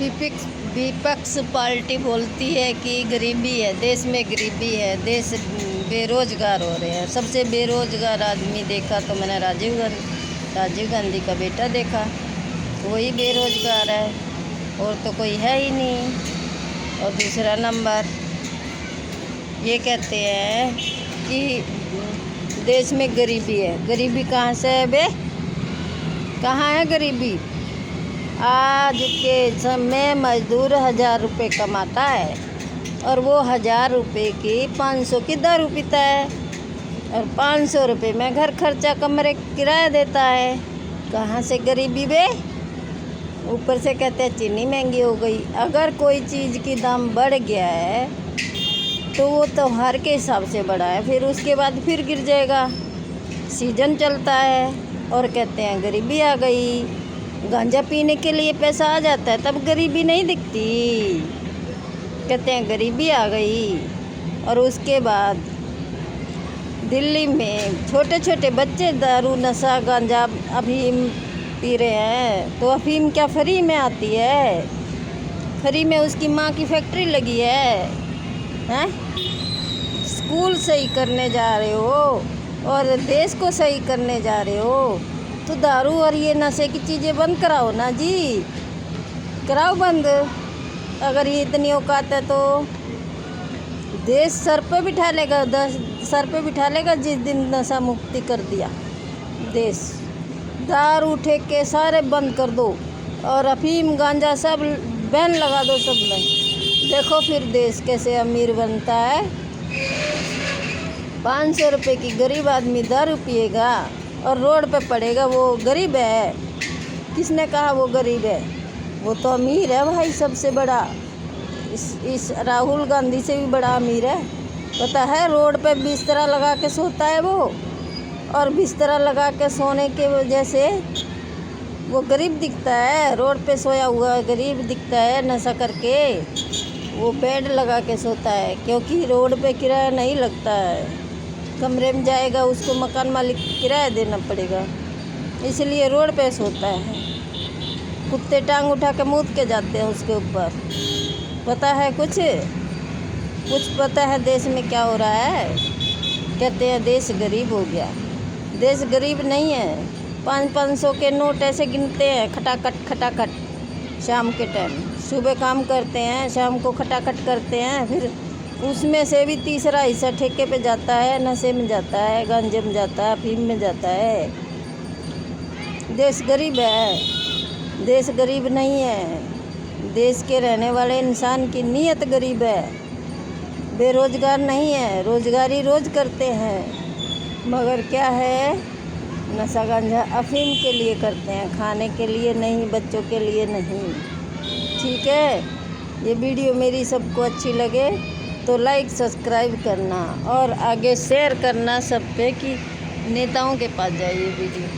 विपक्ष विपक्ष पार्टी बोलती है कि गरीबी है, देश में गरीबी है, देश बेरोजगार हो रहे हैं। सबसे बेरोजगार आदमी देखा तो मैंने राजीव गांधी का बेटा देखा, वही बेरोजगार है और तो कोई है ही नहीं। और दूसरा नंबर ये कहते हैं कि देश में गरीबी है। गरीबी कहाँ से है बे? कहाँ है गरीबी? आज के समय मजदूर 1000 रुपये कमाता है और वो 1000 रुपये की 500 की दारू पीता है और 500 रुपये में घर खर्चा कमरे किराया देता है। कहाँ से गरीबी बे? ऊपर से कहते हैं चीनी महंगी हो गई। अगर कोई चीज़ की दाम बढ़ गया है तो वो त्योहार के हिसाब से बढ़ा है, फिर उसके बाद फिर गिर जाएगा। सीजन चलता है और कहते हैं गरीबी आ गई। गांजा पीने के लिए पैसा आ जाता है तब गरीबी नहीं दिखती, कहते हैं गरीबी आ गई। और उसके बाद दिल्ली में छोटे छोटे बच्चे दारू नशा गांजा अफीम पी रहे हैं। तो अफीम क्या फ्री में आती है? फ्री में उसकी माँ की फैक्ट्री लगी है? स्कूल सही करने जा रहे हो और देश को सही करने जा रहे हो तो दारू और ये नशे की चीज़ें बंद कराओ ना जी, कराओ बंद। अगर ये इतनी औकात है तो देश सर पे बिठा लेगा, सर पे बिठा लेगा जिस दिन नशा मुक्ति कर दिया देश। दारू ठेके सारे बंद कर दो और अफीम गांजा सब बैन लगा दो सब में। देखो फिर देश कैसे अमीर बनता है। 500 रुपये की गरीब आदमी दारू पिएगा और रोड पे पड़ेगा, वो गरीब है? किसने कहा वो गरीब है? वो तो अमीर है भाई, सबसे बड़ा। इस राहुल गांधी से भी बड़ा अमीर है। पता है रोड पे बिस्तरा लगा के सोता है वो, और बिस्तरा लगा के सोने के वजह से वो गरीब दिखता है। रोड पे सोया हुआ गरीब दिखता है नशा करके। वो बेड लगा के सोता है क्योंकि रोड पे किराया नहीं लगता है। कमरे में जाएगा उसको मकान मालिक किराया देना पड़ेगा, इसलिए रोड पे सोता है। कुत्ते टांग उठा के मूत के जाते हैं उसके ऊपर। पता है कुछ पता है देश में क्या हो रहा है? कहते हैं देश गरीब हो गया। देश गरीब नहीं है। 500 के नोट ऐसे गिनते हैं खटाखट शाम के टाइम। सुबह काम करते हैं, शाम को खटाखट करते हैं, फिर उसमें से भी तीसरा हिस्सा ठेके पे जाता है, नशे में जाता है, गांजे में जाता है, अफीम में जाता है। देश गरीब है, देश गरीब नहीं है। देश के रहने वाले इंसान की नीयत गरीब है, बेरोजगार नहीं है। रोजगारी रोज करते हैं मगर क्या है, नशा गांजा अफीम के लिए करते हैं, खाने के लिए नहीं, बच्चों के लिए नहीं। ठीक है, ये वीडियो मेरी सबको अच्छी लगे तो लाइक सब्सक्राइब करना और आगे शेयर करना सब पे कि नेताओं के पास जाए ये वीडियो।